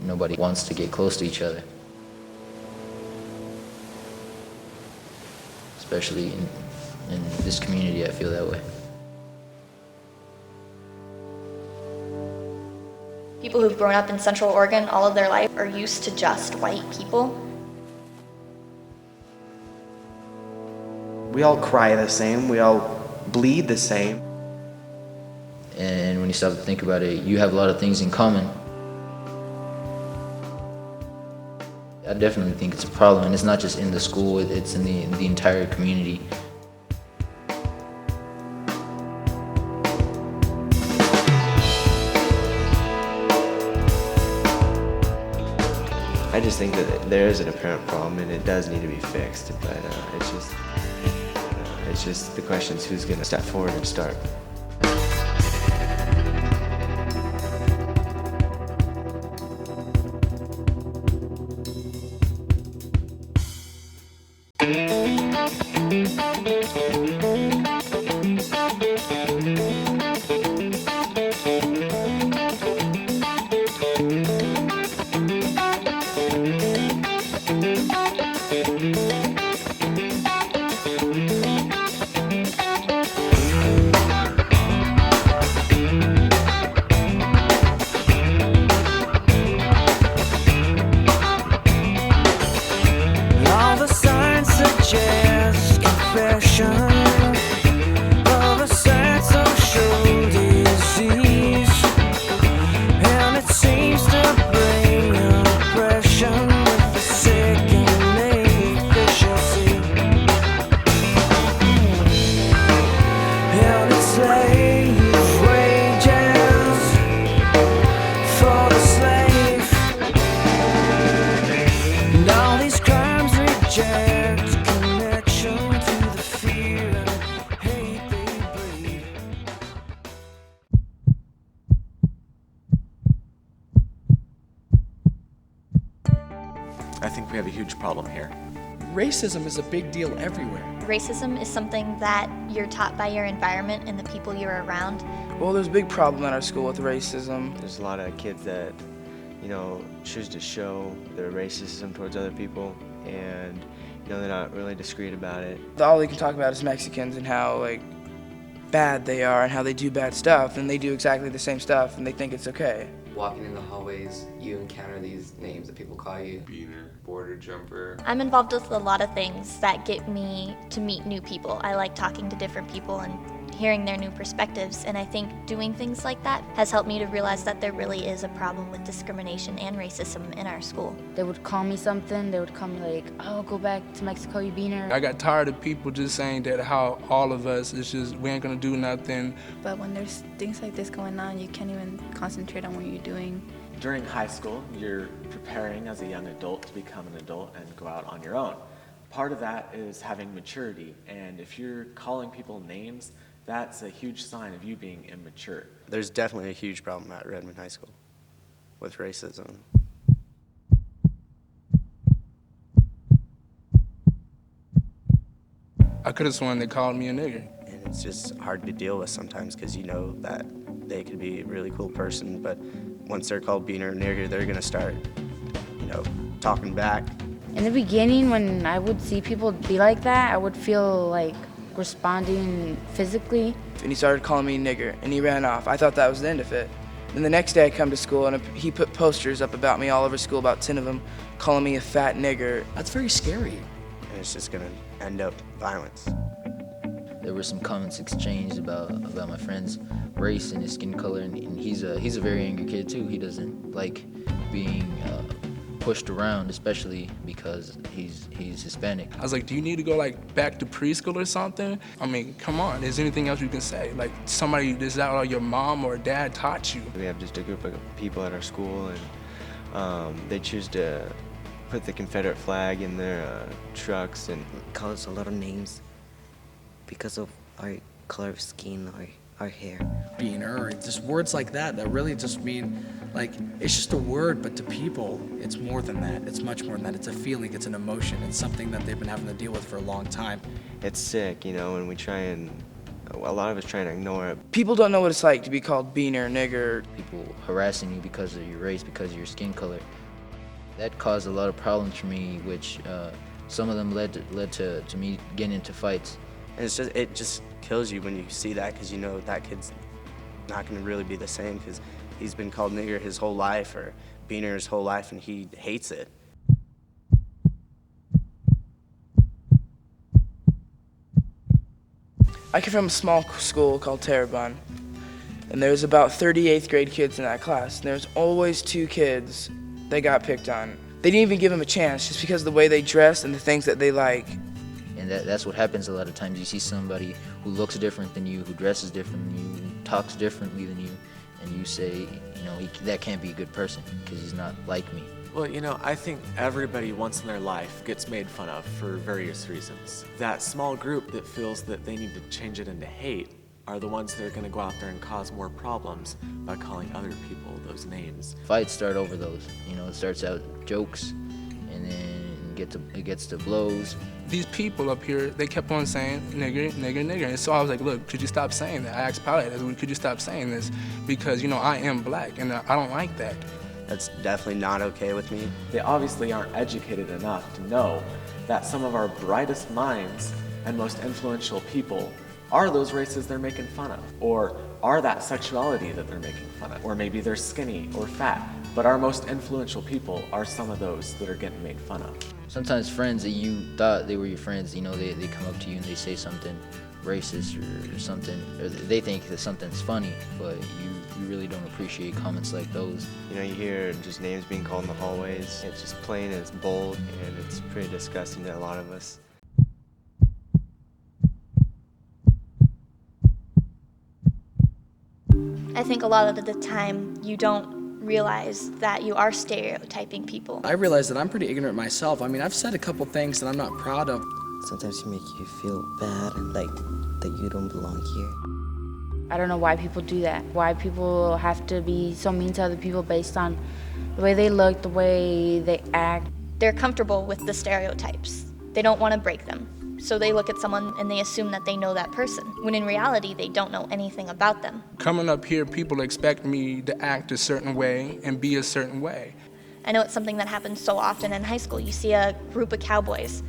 Nobody wants to get close to each other, especially in this community. I feel that way. People who've grown up in Central Oregon all of their life are used to just white people. We all cry the same, we all bleed the same. And when you stop to think about it, you have a lot of things in common. I definitely think it's a problem, and it's not just in the school, it's in the entire community. I just think that there is an apparent problem and it does need to be fixed, but it's just the question is who's going to step forward and start. I think we have a huge problem here. Racism is a big deal everywhere. Racism is something that you're taught by your environment and the people you're around. Well, there's a big problem in our school with racism. There's a lot of kids that, choose to show their racism towards other people, and, they're not really discreet about it. All they can talk about is Mexicans and how, bad they are and how they do bad stuff, and they do exactly the same stuff, and they think it's okay. Walking in the hallways, you encounter these names that people call you. Beaner, border jumper. I'm involved with a lot of things that get me to meet new people. I like talking to different people and hearing their new perspectives, and I think doing things like that has helped me to realize that there really is a problem with discrimination and racism in our school. They would call me something, they would call me like, oh, go back to Mexico, you beaner. I got tired of people just saying that how all of us, it's just, we ain't gonna do nothing. But when there's things like this going on, you can't even concentrate on what you're doing. During high school, you're preparing as a young adult to become an adult and go out on your own. Part of that is having maturity, and if you're calling people names, that's a huge sign of you being immature. There's definitely a huge problem at Redmond High School with racism. I could have sworn they called me a nigger. And it's just hard to deal with sometimes because you know that they could be a really cool person, but once they're called beaner or nigger, they're gonna start, talking back. In the beginning, when I would see people be like that, I would feel like responding physically. And he started calling me nigger, and he ran off. I thought that was the end of it. Then the next day I come to school, and he put posters up about me all over school, about 10 of them, calling me a fat nigger. That's very scary. And it's just gonna end up violence. There were some comments exchanged about my friend's race and his skin color, and he's a very angry kid too. He doesn't like being pushed around, especially because he's Hispanic. I was like, do you need to go back to preschool or something? I mean, come on, is there anything else you can say? Somebody, is that what your mom or dad taught you? We have just a group of people at our school, and they choose to put the Confederate flag in their trucks and call us a lot of names because of our color of skin or our hair. Beaner, or just words like that really just mean, it's just a word, but to people, it's more than that. It's much more than that. It's a feeling, it's an emotion. It's something that they've been having to deal with for a long time. It's sick, and we try and a lot of us trying to ignore it. People don't know what it's like to be called beaner, nigger. People harassing you because of your race, because of your skin color. That caused a lot of problems for me, which some of them led to me getting into fights. And it just kills you when you see that, because you know that kid's not going to really be the same, because he's been called nigger his whole life or beaner his whole life, and he hates it. I came from a small school called Terrebonne, and there was about 30 8th grade kids in that class, and there was always 2 kids that got picked on. They didn't even give them a chance just because of the way they dressed and the things that they like. And that's what happens a lot of times. You see somebody who looks different than you, who dresses different than you, who talks differently than you, and you say, that can't be a good person because he's not like me. Well, I think everybody once in their life gets made fun of for various reasons. That small group that feels that they need to change it into hate are the ones that are going to go out there and cause more problems by calling other people those names. Fights start over those. It starts out jokes, and then it gets to blows. These people up here, they kept on saying nigger, nigger, nigger. And so I was like, look, could you stop saying that? I asked Pilot, could you stop saying this? Because, I am black, and I don't like that. That's definitely not okay with me. They obviously aren't educated enough to know that some of our brightest minds and most influential people are those races they're making fun of, or are that sexuality that they're making fun of, or maybe they're skinny or fat, but our most influential people are some of those that are getting made fun of. Sometimes friends that you thought they were your friends, they come up to you and they say something racist or something, or they think that something's funny, but you really don't appreciate comments like those. You hear just names being called in the hallways. It's just plain, it's bold, and it's pretty disgusting to a lot of us. I think a lot of the time you don't realize that you are stereotyping people. I realize that I'm pretty ignorant myself. I've said a couple things that I'm not proud of. Sometimes it make you feel bad and like that you don't belong here. I don't know why people do that. Why people have to be so mean to other people based on the way they look, the way they act. They're comfortable with the stereotypes. They don't want to break them. So they look at someone and they assume that they know that person, when in reality they don't know anything about them. Coming up here, people expect me to act a certain way and be a certain way. I know it's something that happens so often in high school. You see a group of cowboys.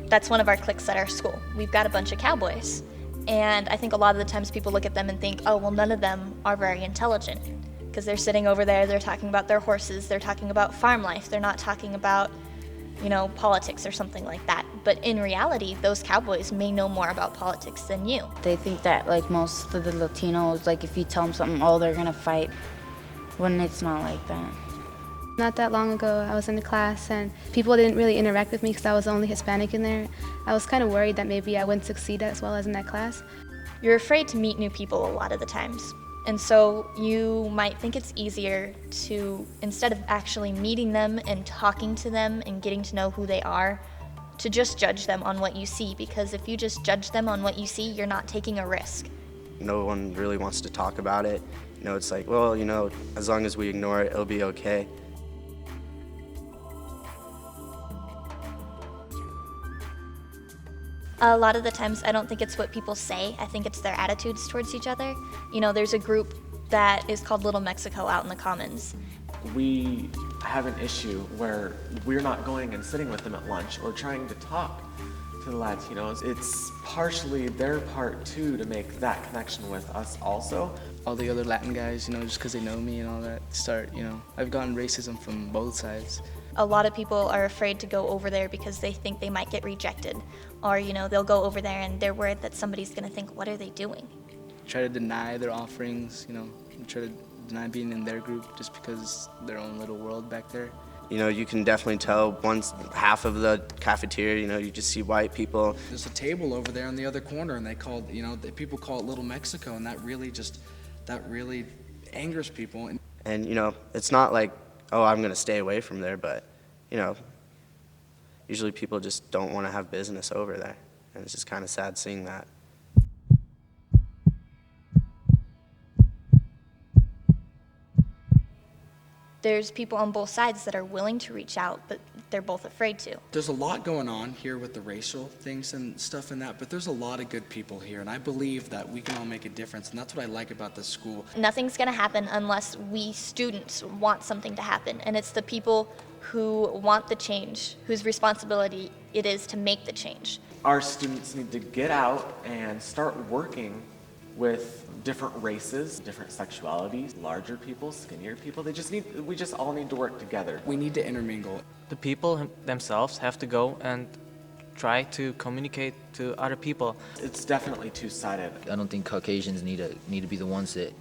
That's one of our cliques at our school. We've got a bunch of cowboys. And I think a lot of the times people look at them and think, oh, well, none of them are very intelligent. Because they're sitting over there, they're talking about their horses, they're talking about farm life, they're not talking about politics or something like that. But in reality, those cowboys may know more about politics than you. They think that most of the Latinos, if you tell them something, they're gonna fight, when it's not like that. Not that long ago, I was in the class and people didn't really interact with me because I was the only Hispanic in there. I was kind of worried that maybe I wouldn't succeed as well as in that class. You're afraid to meet new people a lot of the times. And so you might think it's easier to, instead of actually meeting them and talking to them and getting to know who they are, to just judge them on what you see, because if you just judge them on what you see, you're not taking a risk. No one really wants to talk about it. It's like, well, as long as we ignore it, it'll be okay. A lot of the times, I don't think it's what people say. I think it's their attitudes towards each other. There's a group that is called Little Mexico out in the Commons. We have an issue where we're not going and sitting with them at lunch or trying to talk to the Latinos. It's partially their part, too, to make that connection with us also. All the other Latin guys, just because they know me and all that, I've gotten racism from both sides. A lot of people are afraid to go over there because they think they might get rejected. Or, they'll go over there and they're worried that somebody's going to think, what are they doing? Try to deny their offerings, try to deny being in their group just because it's their own little world back there. You can definitely tell once half of the cafeteria, you just see white people. There's a table over there in the other corner, and people call it Little Mexico, and that really angers people. And it's not like, oh, I'm gonna stay away from there, but usually people just don't want to have business over there, and it's just kind of sad seeing that. There's people on both sides that are willing to reach out, but they're both afraid to. There's a lot going on here with the racial things and stuff and that, but there's a lot of good people here, and I believe that we can all make a difference, and that's what I like about this school. Nothing's going to happen unless we students want something to happen, and it's the people who want the change, whose responsibility it is to make the change. Our students need to get out and start working with different races, different sexualities, larger people, skinnier people. We just all need to work together. We need to intermingle. The people themselves have to go and try to communicate to other people. It's definitely two-sided. I don't think Caucasians need to be the ones that,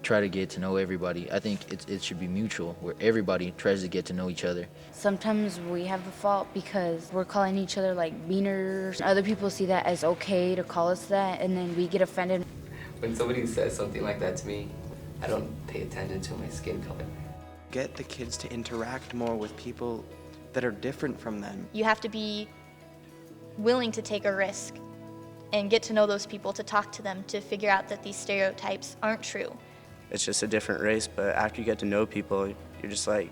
try to get to know everybody. I think it should be mutual, where everybody tries to get to know each other. Sometimes we have the fault because we're calling each other like beaners. Other people see that as okay to call us that, and then we get offended. When somebody says something like that to me, I don't pay attention to my skin color. Get the kids to interact more with people that are different from them. You have to be willing to take a risk and get to know those people, to talk to them, to figure out that these stereotypes aren't true. It's just a different race, but after you get to know people, you're just like,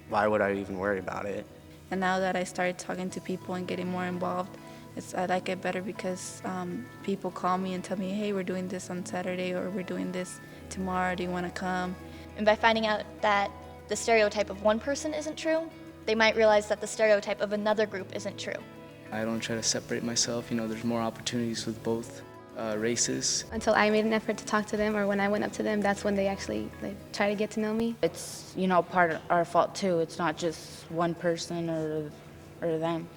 why would I even worry about it? And now that I started talking to people and getting more involved, I like it better because people call me and tell me, hey, we're doing this on Saturday, or we're doing this tomorrow, do you want to come? And by finding out that the stereotype of one person isn't true, they might realize that the stereotype of another group isn't true. I don't try to separate myself. There's more opportunities with both races. Until I made an effort to talk to them, or when I went up to them, that's when they actually try to get to know me. It's, part of our fault too. It's not just one person or them.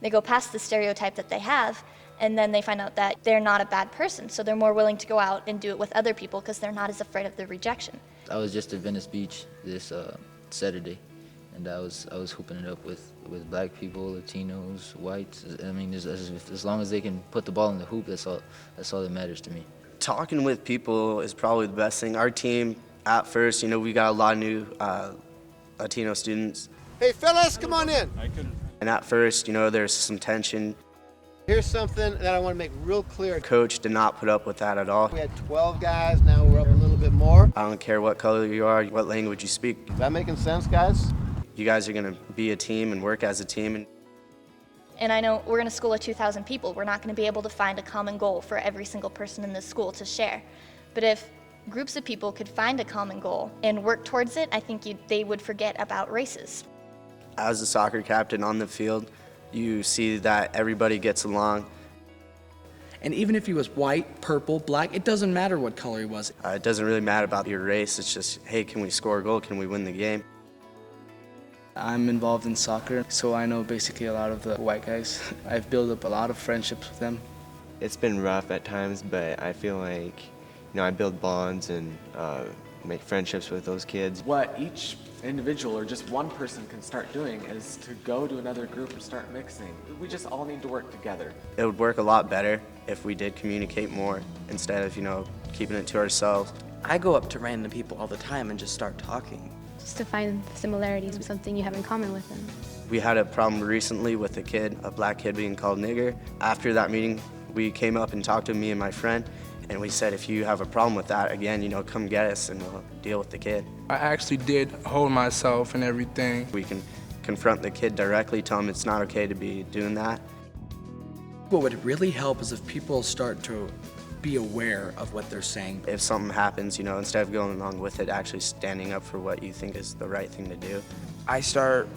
They go past the stereotype that they have, and then they find out that they're not a bad person, so they're more willing to go out and do it with other people because they're not as afraid of the rejection. I was just at Venice Beach this Saturday, and I was hooping it up with black people, Latinos, whites. I mean, as long as they can put the ball in the hoop, that's all that matters to me. Talking with people is probably the best thing. Our team, at first, we got a lot of new Latino students. Hey fellas, come on in. And at first, there's some tension. Here's something that I want to make real clear. Coach did not put up with that at all. We had 12 guys, now we're up a little bit more. I don't care what color you are, what language you speak. Is that making sense, guys? You guys are going to be a team and work as a team. And I know we're in a school of 2,000 people. We're not going to be able to find a common goal for every single person in this school to share. But if groups of people could find a common goal and work towards it, I think they would forget about races. As a soccer captain on the field, you see that everybody gets along. And even if he was white, purple, black, it doesn't matter what color he was. It doesn't really matter about your race. It's just, hey, can we score a goal? Can we win the game? I'm involved in soccer, so I know basically a lot of the white guys. I've built up a lot of friendships with them. It's been rough at times, but I feel like, I build bonds and make friendships with those kids. What each individual or just one person can start doing is to go to another group and start mixing. We just all need to work together. It would work a lot better if we did communicate more instead of, keeping it to ourselves. I go up to random people all the time and just start talking. Just to find similarities, something you have in common with them. We had a problem recently with a black kid being called nigger. After that meeting, we came up and talked to me and my friend, and we said, if you have a problem with that, again, come get us and we'll deal with the kid. I actually did hold myself and everything. We can confront the kid directly, tell him it's not okay to be doing that. What would really help is if people start to be aware of what they're saying. If something happens, instead of going along with it, actually standing up for what you think is the right thing to do. I start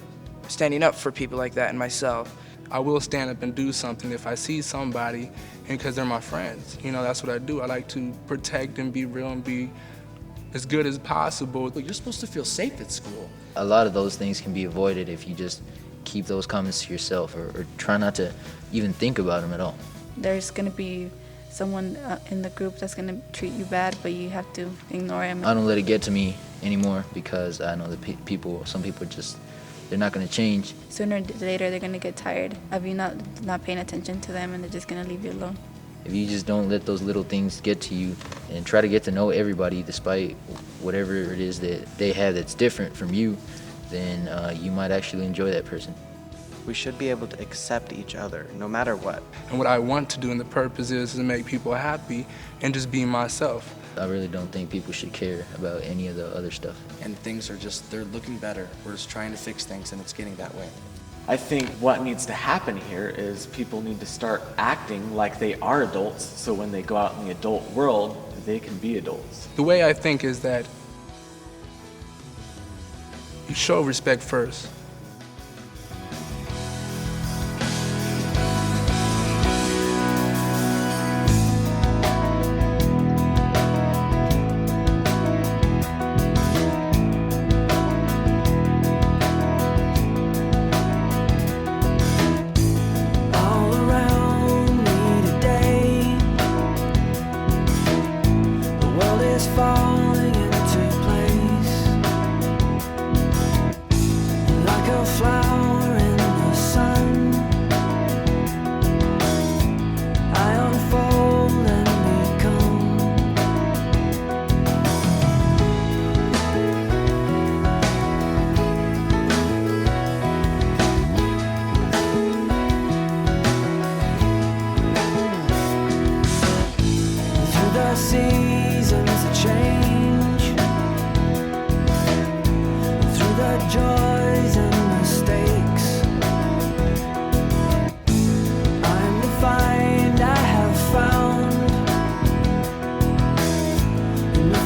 standing up for people like that and myself. I will stand up and do something if I see somebody, and because they're my friends. That's what I do. I like to protect and be real and be as good as possible. But you're supposed to feel safe at school. A lot of those things can be avoided if you just keep those comments to yourself, or try not to even think about them at all. There's going to be someone in the group that's going to treat you bad, but you have to ignore him. I don't let it get to me anymore because I know that some people they're not going to change. Sooner or later, they're going to get tired of you not paying attention to them, and they're just going to leave you alone. If you just don't let those little things get to you and try to get to know everybody despite whatever it is that they have that's different from you, then you might actually enjoy that person. We should be able to accept each other, no matter what. And what I want to do, and the purpose is to make people happy and just be myself. I really don't think people should care about any of the other stuff. And things are just, they're looking better. We're just trying to fix things, and it's getting that way. I think what needs to happen here is people need to start acting like they are adults, so when they go out in the adult world, they can be adults. The way I think is that you show respect first. Falling into place like a flower in the sun. I unfold and become through the seasons of change, through the joys and mistakes. I'm defined, I have found in the